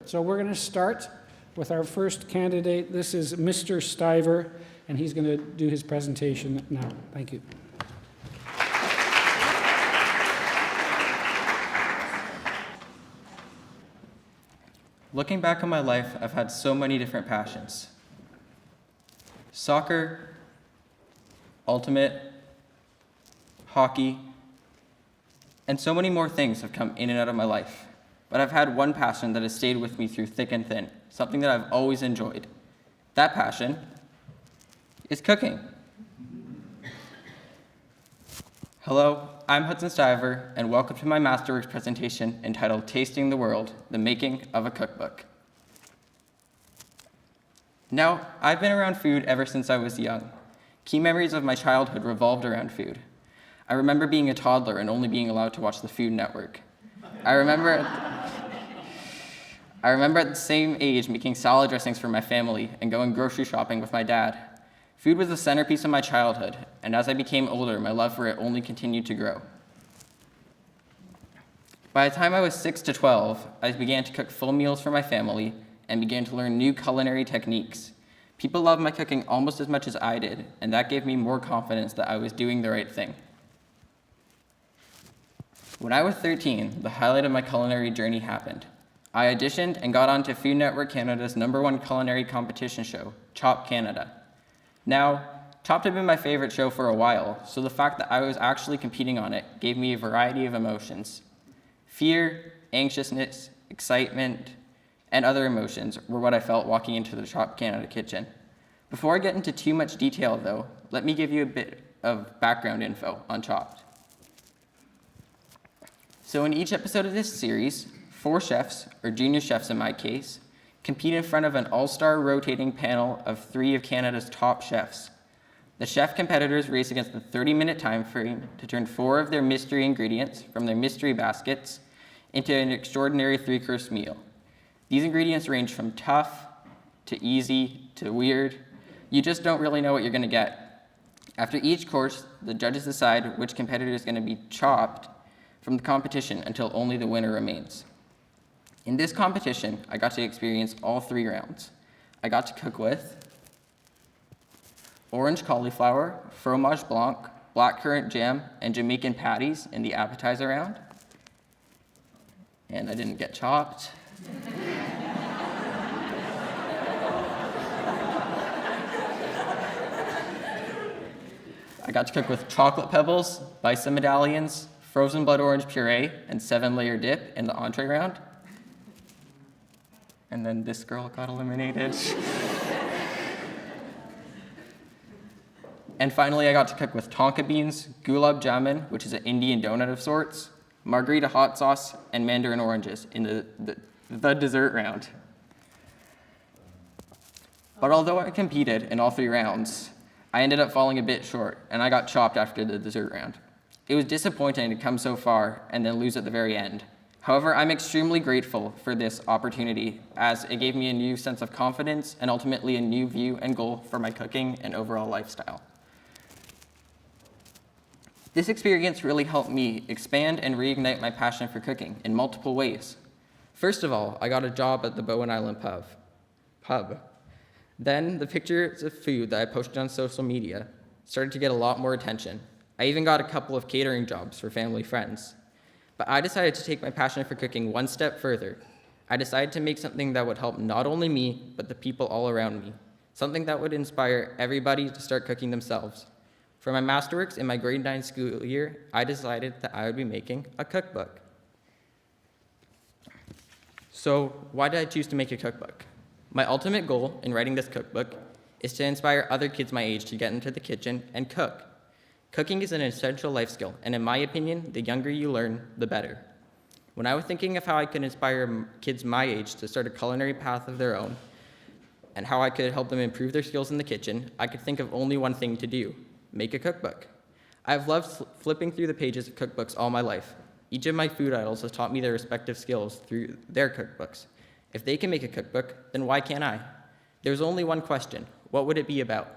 So we're going to start with our first candidate. This is Mr. Stiver, and he's going to do his presentation now. Thank you. Looking back on my life, I've had so many different passions. Soccer, ultimate, hockey, and so many more things have come in and out of my life. But I've had one passion that has stayed with me through thick and thin, something that I've always enjoyed. That passion is cooking. Hello, I'm Hudson Stiver, and welcome to my Masterworks presentation entitled Tasting the World, the Making of a Cookbook. Now, I've been around food ever since I was young. Key memories of my childhood revolved around food. I remember being a toddler and only being allowed to watch the Food Network. I remember at the same age making salad dressings for my family and going grocery shopping with my dad. Food was the centerpiece of my childhood, and as I became older, my love for it only continued to grow. By the time I was 6 to 12, I began to cook full meals for my family and began to learn new culinary techniques. People loved my cooking almost as much as I did, and that gave me more confidence that I was doing the right thing. When I was 13, the highlight of my culinary journey happened. I auditioned and got onto Food Network Canada's #1 culinary competition show, Chopped Canada. Now, Chopped had been my favorite show for a while, so the fact that I was actually competing on it gave me a variety of emotions. Fear, anxiousness, excitement, and other emotions were what I felt walking into the Chopped Canada kitchen. Before I get into too much detail, though, let me give you a bit of background info on Chopped. So in each episode of this series, 4 chefs, or junior chefs in my case, compete in front of an all-star rotating panel of 3 of Canada's top chefs. The chef competitors race against the 30-minute time frame to turn 4 of their mystery ingredients from their mystery baskets into an extraordinary 3-course meal. These ingredients range from tough to easy to weird. You just don't really know what you're going to get. After each course, the judges decide which competitor is going to be chopped from the competition until only the winner remains. In this competition, I got to experience all 3 rounds. I got to cook with orange cauliflower, fromage blanc, blackcurrant jam, and Jamaican patties in the appetizer round. And I didn't get chopped. I got to cook with chocolate pebbles, bison medallions, frozen blood orange puree, and 7-layer dip in the entree round. And then this girl got eliminated. And finally, I got to cook with tonka beans, gulab jamun, which is an Indian donut of sorts, margarita hot sauce, and mandarin oranges in the dessert round. But although I competed in all 3 rounds, I ended up falling a bit short, and I got chopped after the dessert round. It was disappointing to come so far and then lose at the very end. However, I'm extremely grateful for this opportunity, as it gave me a new sense of confidence and ultimately a new view and goal for my cooking and overall lifestyle. This experience really helped me expand and reignite my passion for cooking in multiple ways. First of all, I got a job at the Bowen Island pub. Then the pictures of food that I posted on social media started to get a lot more attention. I even got a couple of catering jobs for family friends. But I decided to take my passion for cooking one step further. I decided to make something that would help not only me, but the people all around me. Something that would inspire everybody to start cooking themselves. For my Masterworks in my grade 9 school year, I decided that I would be making a cookbook. So why did I choose to make a cookbook? My ultimate goal in writing this cookbook is to inspire other kids my age to get into the kitchen and cook. Cooking is an essential life skill, and in my opinion, the younger you learn, the better. When I was thinking of how I could inspire kids my age to start a culinary path of their own, and how I could help them improve their skills in the kitchen, I could think of only one thing to do: make a cookbook. I've loved flipping through the pages of cookbooks all my life. Each of my food idols has taught me their respective skills through their cookbooks. If they can make a cookbook, then why can't I? There's only one question: what would it be about?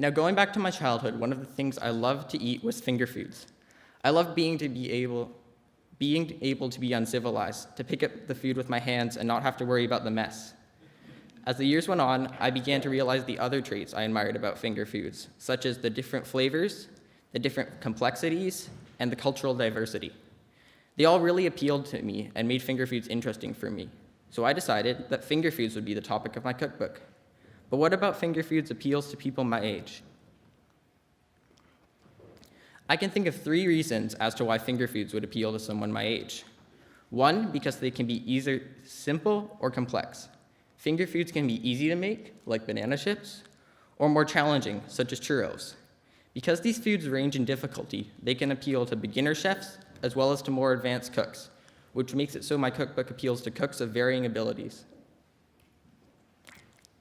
Now, going back to my childhood, one of the things I loved to eat was finger foods. I loved being able being able to be uncivilized, to pick up the food with my hands and not have to worry about the mess. As the years went on, I began to realize the other traits I admired about finger foods, such as the different flavors, the different complexities, and the cultural diversity. They all really appealed to me and made finger foods interesting for me. So I decided that finger foods would be the topic of my cookbook. But what about finger foods appeals to people my age? I can think of 3 reasons as to why finger foods would appeal to someone my age. 1, because they can be either simple or complex. Finger foods can be easy to make, like banana chips, or more challenging, such as churros. Because these foods range in difficulty, they can appeal to beginner chefs as well as to more advanced cooks, which makes it so my cookbook appeals to cooks of varying abilities.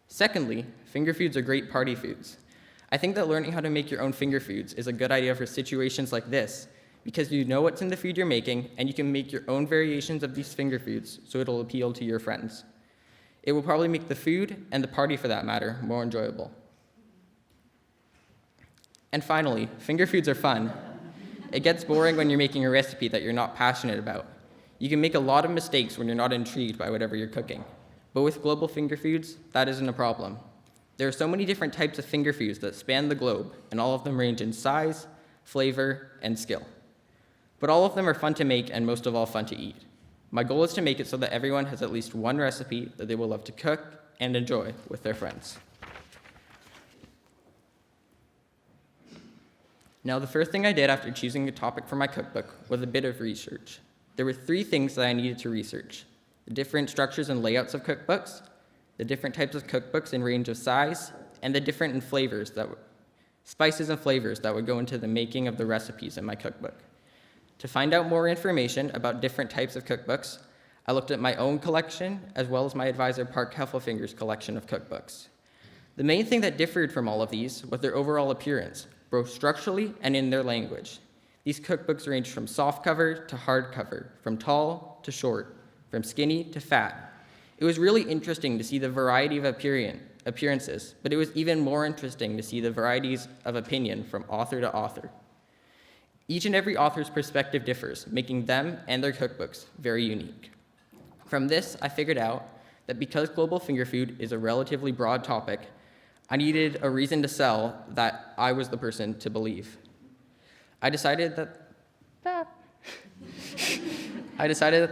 Secondly, finger foods are great party foods. I think that learning how to make your own finger foods is a good idea for situations like this, because you know what's in the food you're making, and you can make your own variations of these finger foods so it'll appeal to your friends. It will probably make the food, and the party for that matter, more enjoyable. And finally, finger foods are fun. It gets boring when you're making a recipe that you're not passionate about. You can make a lot of mistakes when you're not intrigued by whatever you're cooking. But with global finger foods, that isn't a problem. There are so many different types of finger foods that span the globe, and all of them range in size, flavor, and skill. But all of them are fun to make and most of all fun to eat. My goal is to make it so that everyone has at least one recipe that they will love to cook and enjoy with their friends. Now, the first thing I did after choosing a topic for my cookbook was a bit of research. There were 3 things that I needed to research: the different structures and layouts of cookbooks, the different types of cookbooks in range of size, and the different spices and flavors that would go into the making of the recipes in my cookbook. To find out more information about different types of cookbooks, I looked at my own collection as well as my advisor Park Heffelfinger's collection of cookbooks. The main thing that differed from all of these was their overall appearance, both structurally and in their language. These cookbooks range from softcover to hardcover, from tall to short, from skinny to fat. It was really interesting to see the variety of appearances, but it was even more interesting to see the varieties of opinion from author to author. Each and every author's perspective differs, making them and their cookbooks very unique. From this, I figured out that because global finger food is a relatively broad topic, I needed a reason to sell that I was the person to believe. I decided that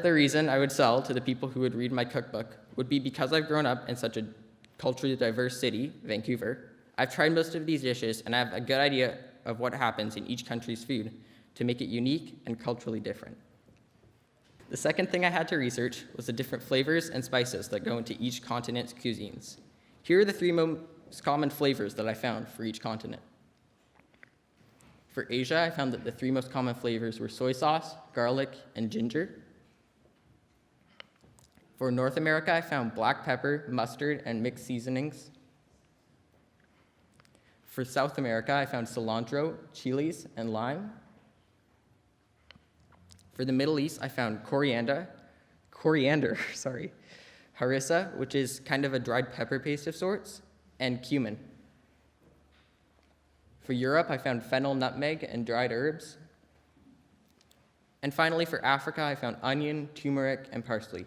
the reason I would sell to the people who would read my cookbook would be because I've grown up in such a culturally diverse city, Vancouver. I've tried most of these dishes, and I have a good idea of what happens in each country's food to make it unique and culturally different. The second thing I had to research was the different flavors and spices that go into each continent's cuisines. Here are the 3 most common flavors that I found for each continent. For Asia, I found that the 3 most common flavors were soy sauce, garlic, and ginger. For North America, I found black pepper, mustard, and mixed seasonings. For South America, I found cilantro, chilies, and lime. For the Middle East, I found coriander, harissa, which is kind of a dried pepper paste of sorts, and cumin. For Europe, I found fennel, nutmeg, and dried herbs. And finally, for Africa, I found onion, turmeric, and parsley.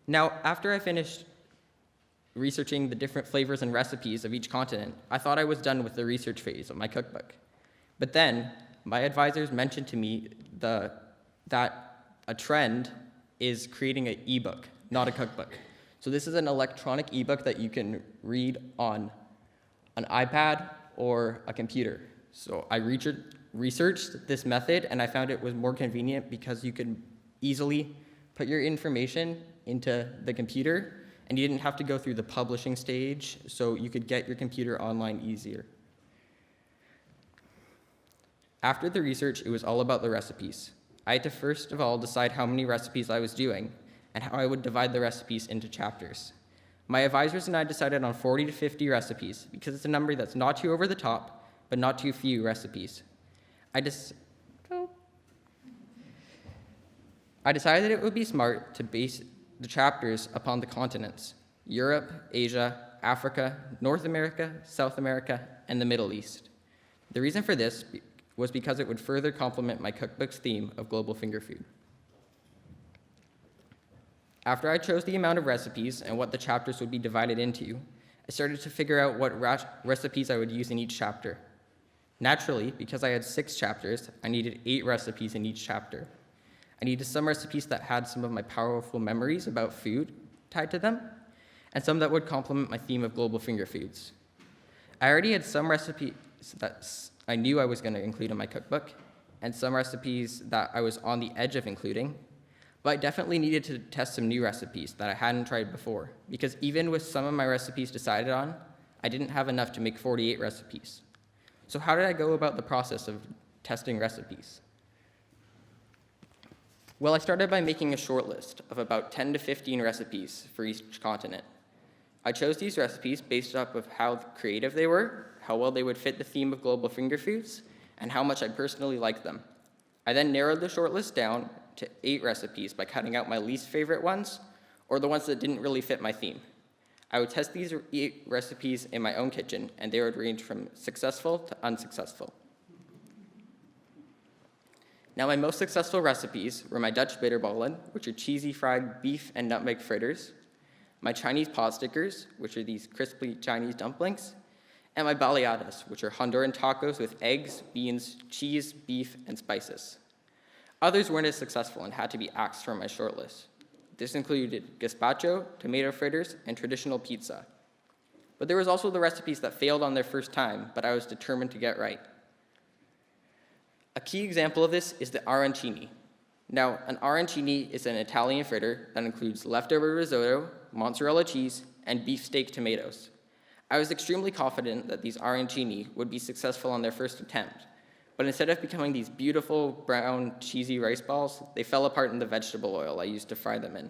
Now, after I finished researching the different flavors and recipes of each continent, I thought I was done with the research phase of my cookbook. But then, my advisors mentioned to me that a trend is creating an ebook, not a cookbook. So this is an electronic ebook that you can read on an iPad or a computer. So I researched this method, and I found it was more convenient because you could easily put your information into the computer, and you didn't have to go through the publishing stage, so you could get your computer online easier. After the research, it was all about the recipes. I had to first of all decide how many recipes I was doing and how I would divide the recipes into chapters. My advisors and I decided on 40 to 50 recipes because it's a number that's not too over the top, but not too few recipes. I decided it would be smart to base the chapters upon the continents: Europe, Asia, Africa, North America, South America, and the Middle East. The reason for this was because it would further complement my cookbook's theme of global finger food. After I chose the amount of recipes and what the chapters would be divided into, I started to figure out what recipes I would use in each chapter. Naturally, because I had 6 chapters, I needed 8 recipes in each chapter. I needed some recipes that had some of my powerful memories about food tied to them, and some that would complement my theme of global finger foods. I already had some recipes that I knew I was going to include in my cookbook, and some recipes that I was on the edge of including, but I definitely needed to test some new recipes that I hadn't tried before, because even with some of my recipes decided on, I didn't have enough to make 48 recipes. So how did I go about the process of testing recipes? Well, I started by making a short list of about 10 to 15 recipes for each continent. I chose these recipes based off of how creative they were, how well they would fit the theme of global finger foods, and how much I personally liked them. I then narrowed the short list down to 8 recipes by cutting out my least favorite ones, or the ones that didn't really fit my theme. I would test these 8 recipes in my own kitchen, and they would range from successful to unsuccessful. Now, my most successful recipes were my Dutch bitterballen, which are cheesy fried beef and nutmeg fritters, my Chinese pot stickers, which are these crispy Chinese dumplings, and my baleadas, which are Honduran tacos with eggs, beans, cheese, beef, and spices. Others weren't as successful and had to be axed from my shortlist. This included gazpacho, tomato fritters, and traditional pizza. But there was also the recipes that failed on their first time, but I was determined to get right. A key example of this is the arancini. Now, an arancini is an Italian fritter that includes leftover risotto, mozzarella cheese, and beefsteak tomatoes. I was extremely confident that these arancini would be successful on their first attempt, but instead of becoming these beautiful brown cheesy rice balls, they fell apart in the vegetable oil I used to fry them in.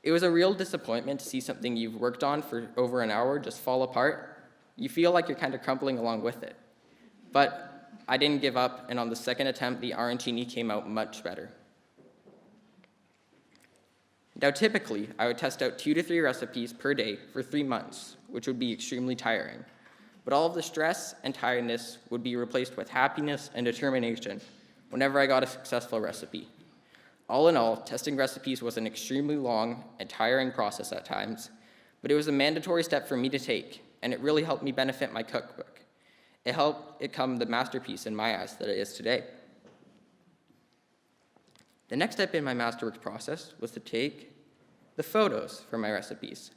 It was a real disappointment to see something you've worked on for over an hour just fall apart. You feel like you're kind of crumbling along with it. But I didn't give up, and on the second attempt, the arancini came out much better. Now, typically, I would test out 2 to 3 recipes per day for 3 months, which would be extremely tiring. But all of the stress and tiredness would be replaced with happiness and determination whenever I got a successful recipe. All in all, testing recipes was an extremely long and tiring process at times, but it was a mandatory step for me to take, and it really helped me benefit my cookbook. It helped it become the masterpiece in my eyes that it is today. The next step in my Masterworks process was to take the photos for my recipes.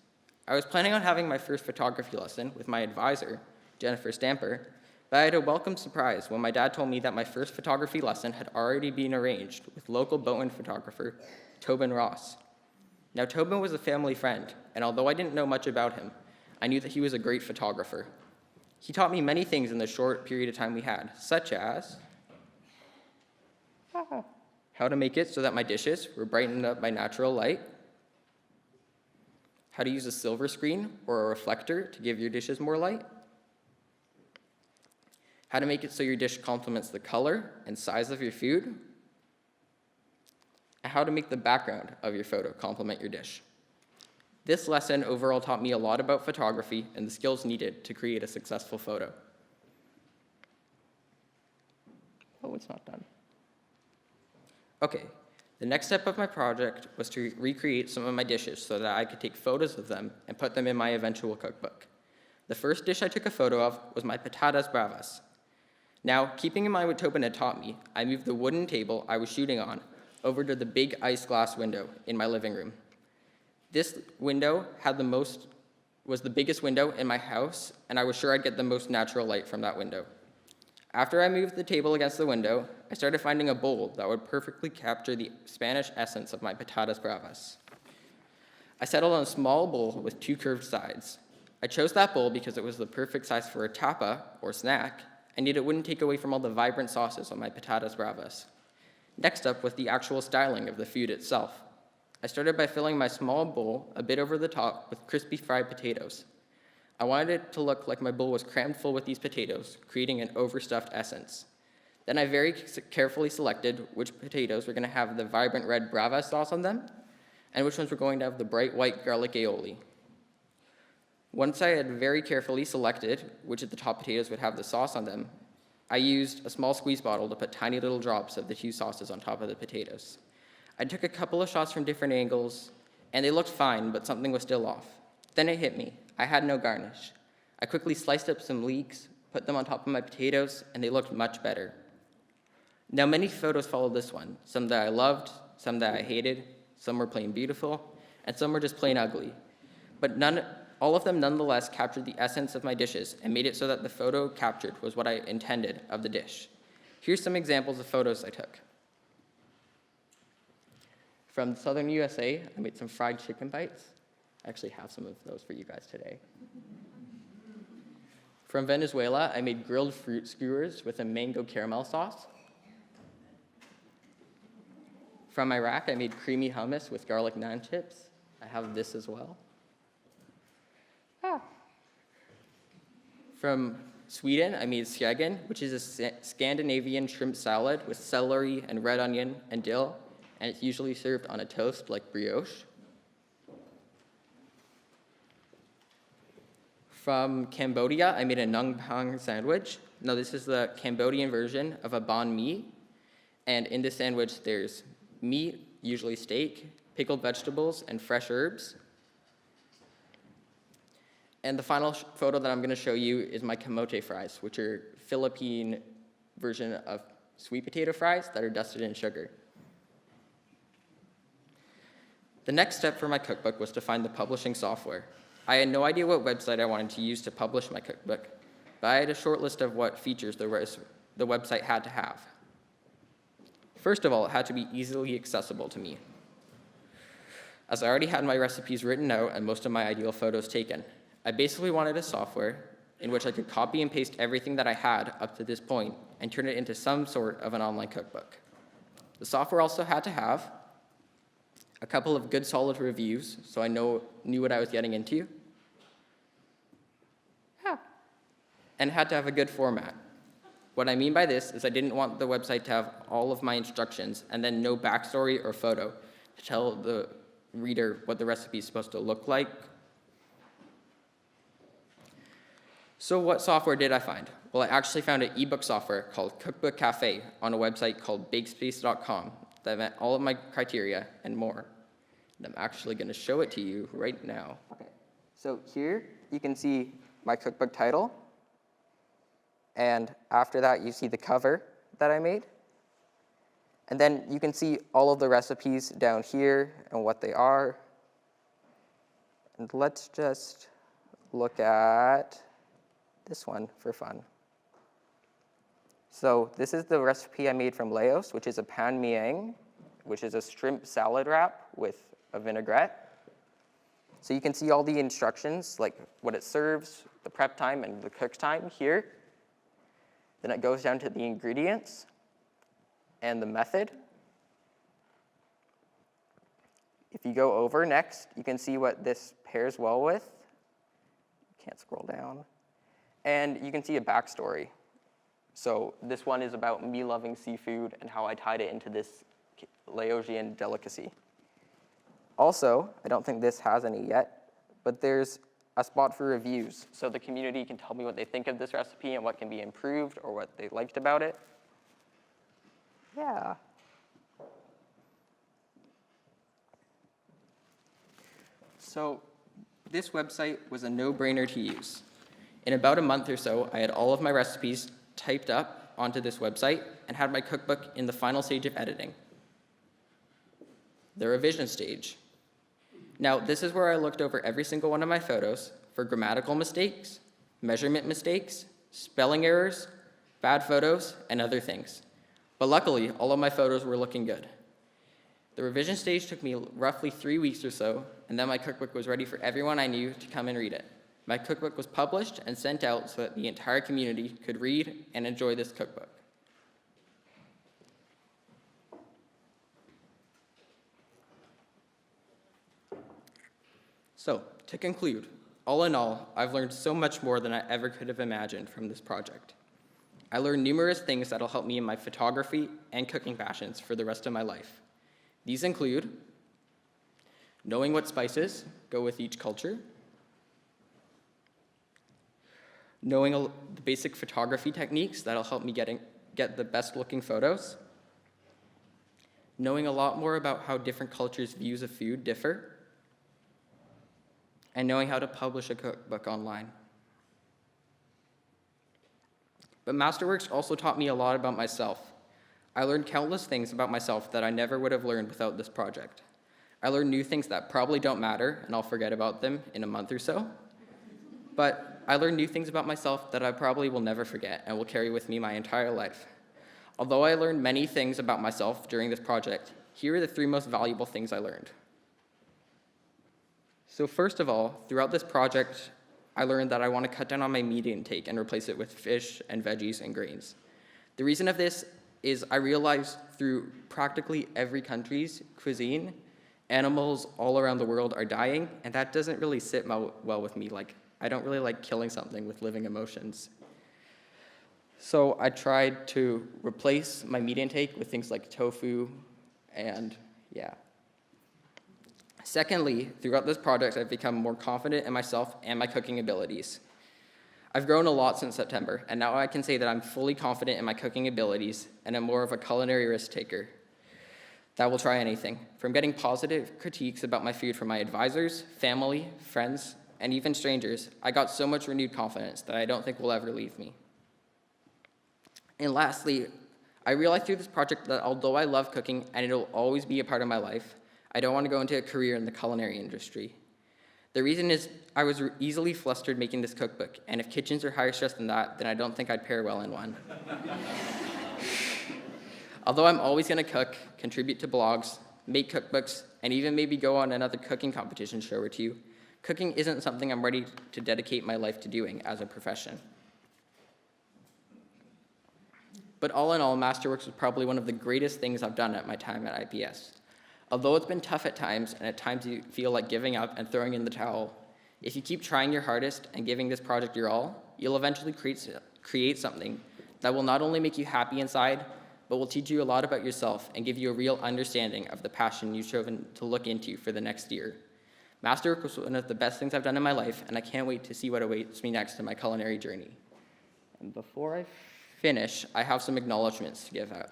I was planning on having my first photography lesson with my advisor, Jennifer Stamper, but I had a welcome surprise when my dad told me that my first photography lesson had already been arranged with local Bowen photographer, Tobin Ross. Now, Tobin was a family friend, and although I didn't know much about him, I knew that he was a great photographer. He taught me many things in the short period of time we had, such as how to make it so that my dishes were brightened up by natural light, how to use a silver screen or a reflector to give your dishes more light, how to make it so your dish complements the color and size of your food, and how to make the background of your photo complement your dish. This lesson overall taught me a lot about photography and the skills needed to create a successful photo. Oh, it's not done. Okay, the next step of my project was to recreate some of my dishes so that I could take photos of them and put them in my eventual cookbook. The first dish I took a photo of was my Patatas Bravas. Now, keeping in mind what Tobin had taught me, I moved the wooden table I was shooting on over to the big ice glass window in my living room. This window was the biggest window in my house, and I was sure I'd get the most natural light from that window. After I moved the table against the window, I started finding a bowl that would perfectly capture the Spanish essence of my Patatas Bravas. I settled on a small bowl with 2 curved sides. I chose that bowl because it was the perfect size for a tapa, or snack, and yet it wouldn't take away from all the vibrant sauces on my Patatas Bravas. Next up was the actual styling of the food itself. I started by filling my small bowl a bit over the top with crispy fried potatoes. I wanted it to look like my bowl was crammed full with these potatoes, creating an overstuffed essence. Then I very carefully selected which potatoes were going to have the vibrant red Brava sauce on them, and which ones were going to have the bright white garlic aioli. Once I had very carefully selected which of the top potatoes would have the sauce on them, I used a small squeeze bottle to put tiny little drops of the two sauces on top of the potatoes. I took a couple of shots from different angles, and they looked fine, but something was still off. Then it hit me. I had no garnish. I quickly sliced up some leeks, put them on top of my potatoes, and they looked much better. Now, many photos followed this one, some that I loved, some that I hated, some were plain beautiful, and some were just plain ugly. But all of them nonetheless captured the essence of my dishes and made it so that the photo captured was what I intended of the dish. Here's some examples of photos I took. From southern USA, I made some fried chicken bites. I actually have some of those for you guys today. From Venezuela, I made grilled fruit skewers with a mango caramel sauce. From Iraq, I made creamy hummus with garlic naan chips. I have this as well. From Sweden, I made Skagen, which is a Scandinavian shrimp salad with celery and red onion and dill, and it's usually served on a toast like brioche. From Cambodia, I made a nung pang sandwich. Now, this is the Cambodian version of a banh mi, and in this sandwich, there's meat, usually steak, pickled vegetables, and fresh herbs. And the final photo that I'm going to show you is my Kamote Fries, which are Philippine version of sweet potato fries that are dusted in sugar. The next step for my cookbook was to find the publishing software. I had no idea what website I wanted to use to publish my cookbook, but I had a short list of what features the website had to have. First of all, it had to be easily accessible to me, as I already had my recipes written out and most of my ideal photos taken. I basically wanted a software in which I could copy and paste everything that I had up to this point and turn it into some sort of an online cookbook. The software also had to have a couple of good solid reviews so I knew what I was getting into, and had to have a good format. What I mean by this is I didn't want the website to have all of my instructions and then no backstory or photo to tell the reader what the recipe is supposed to look like. So what software did I find? Well, I actually found an ebook software called Cookbook Cafe on a website called bakespace.com that met all of my criteria and more. And I'm actually going to show it to you right now. Okay, so here you can see my cookbook title. And after that, you see the cover that I made. And then you can see all of the recipes down here and what they are. And let's just look at this one for fun. So this is the recipe I made from Laos, which is a pan miang, which is a shrimp salad wrap with a vinaigrette. So you can see all the instructions, like what it serves, the prep time, and the cook time here. Then it goes down to the ingredients and the method. If you go over next, you can see what this pairs well with. Can't scroll down. And you can see a backstory. So this one is about me loving seafood and how I tied it into this Laosian delicacy. Also, I don't think this has any yet, but there's a spot for reviews. So the community can tell me what they think of this recipe and what can be improved or what they liked about it. Yeah. So this website was a no-brainer to use. In about a month or so, I had all of my recipes typed up onto this website and had my cookbook in the final stage of editing, the revision stage. Now, this is where I looked over every single one of my photos for grammatical mistakes, measurement mistakes, spelling errors, bad photos, and other things. But luckily, all of my photos were looking good. The revision stage took me roughly 3 weeks or so, and then my cookbook was ready for everyone I knew to come and read it. My cookbook was published and sent out so that the entire community could read and enjoy this cookbook. So, to conclude, all in all, I've learned so much more than I ever could have imagined from this project. I learned numerous things that'll help me in my photography and cooking passions for the rest of my life. These include knowing what spices go with each culture, knowing the basic photography techniques that'll help me get the best looking photos, knowing a lot more about how different cultures' views of food differ, and knowing how to publish a cookbook online. But Masterworks also taught me a lot about myself. I learned countless things about myself that I never would have learned without this project. I learned new things that probably don't matter, and I'll forget about them in a month or so. But I learned new things about myself that I probably will never forget and will carry with me my entire life. Although I learned many things about myself during this project, here are the 3 most valuable things I learned. So first of all, throughout this project, I learned that I want to cut down on my meat intake and replace it with fish and veggies and grains. The reason of this is I realized through practically every country's cuisine, animals all around the world are dying, and that doesn't really sit well with me. Like, I don't really like killing something with living emotions. So I tried to replace my meat intake with things like tofu and yeah. Secondly, throughout this project, I've become more confident in myself and my cooking abilities. I've grown a lot since September, and now I can say that I'm fully confident in my cooking abilities and I'm more of a culinary risk taker that will try anything, from getting positive critiques about my food from my advisors, family, friends, and even strangers. I got so much renewed confidence that I don't think will ever leave me. And lastly, I realized through this project that although I love cooking and it'll always be a part of my life, I don't want to go into a career in the culinary industry. The reason is I was easily flustered making this cookbook, and if kitchens are higher stress than that, then I don't think I'd pair well in one. Although I'm always going to cook, contribute to blogs, make cookbooks, and even maybe go on another cooking competition show or two, cooking isn't something I'm ready to dedicate my life to doing as a profession. But all in all, Masterworks was probably one of the greatest things I've done at my time at IPS. Although it's been tough at times, and at times you feel like giving up and throwing in the towel, if you keep trying your hardest and giving this project your all, you'll eventually create something that will not only make you happy inside, but will teach you a lot about yourself and give you a real understanding of the passion you've chosen to look into for the next year. Masterworks was one of the best things I've done in my life, and I can't wait to see what awaits me next in my culinary journey. And before I finish, I have some acknowledgements to give out.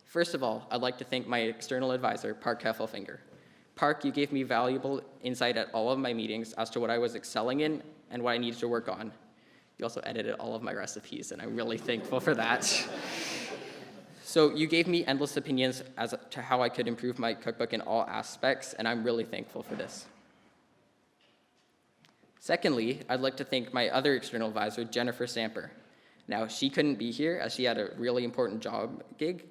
First of all, I'd like to thank my external advisor, Park Heffelfinger. Park, you gave me valuable insight at all of my meetings as to what I was excelling in and what I needed to work on. You also edited all of my recipes, and I'm really thankful for that. So you gave me endless opinions as to how I could improve my cookbook in all aspects, and I'm really thankful for this. Secondly, I'd like to thank my other external advisor, Jennifer Stamper. Now, she couldn't be here as she had a really important job gig,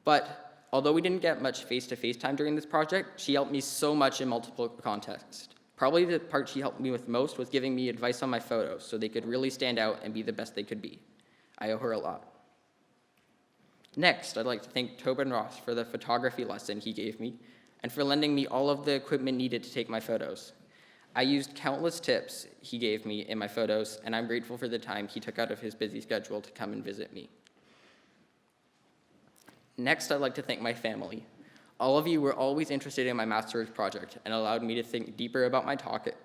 but although we didn't get much face-to-face time during this project, she helped me so much in multiple contexts. Probably the part she helped me with most was giving me advice on my photos so they could really stand out and be the best they could be. I owe her a lot. Next, I'd like to thank Tobin Ross for the photography lesson he gave me and for lending me all of the equipment needed to take my photos. I used countless tips he gave me in my photos, and I'm grateful for the time he took out of his busy schedule to come and visit me. Next, I'd like to thank my family. All of you were always interested in my Masterworks project and allowed me to think deeper about my topic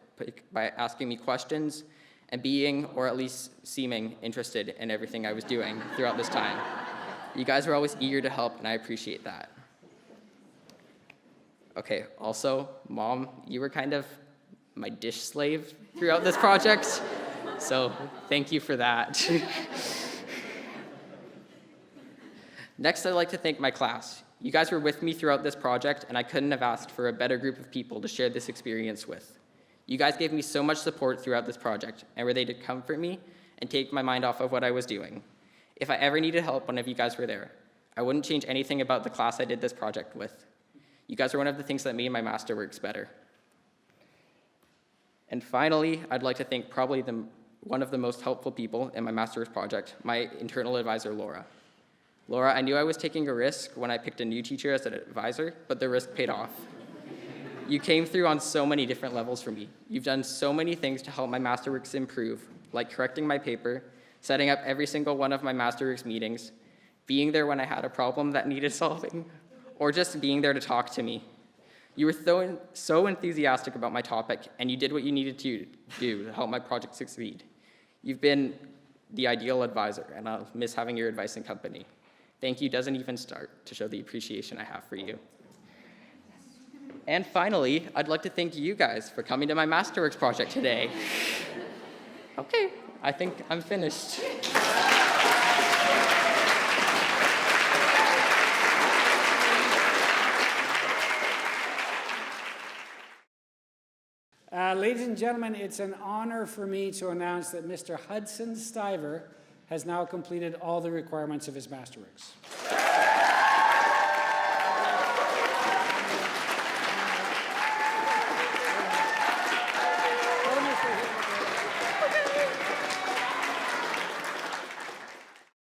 by asking me questions and being, or at least seeming, interested in everything I was doing throughout this time. You guys were always eager to help, and I appreciate that. Okay, also, Mom, you were kind of my dish slave throughout this project, so thank you for that. Next, I'd like to thank my class. You guys were with me throughout this project, and I couldn't have asked for a better group of people to share this experience with. You guys gave me so much support throughout this project, and were there to comfort me and take my mind off of what I was doing. If I ever needed help, one of you guys were there. I wouldn't change anything about the class I did this project with. You guys are one of the things that made my Masterworks better. And finally, I'd like to thank probably one of the most helpful people in my Masterworks project, my internal advisor, Laura. Laura, I knew I was taking a risk when I picked a new teacher as an advisor, but the risk paid off. You came through on so many different levels for me. You've done so many things to help my Masterworks improve, like correcting my paper, setting up every single one of my Masterworks meetings, being there when I had a problem that needed solving, or just being there to talk to me. You were so enthusiastic about my topic, and you did what you needed to do to help my project succeed. You've been the ideal advisor, and I'll miss having your advice and company. Thank you doesn't even start to show the appreciation I have for you. And finally, I'd like to thank you guys for coming to my Masterworks project today. Okay, I think I'm finished. Ladies and gentlemen, it's an honor for me to announce that Mr. Hudson Stiver has now completed all the requirements of his Masterworks.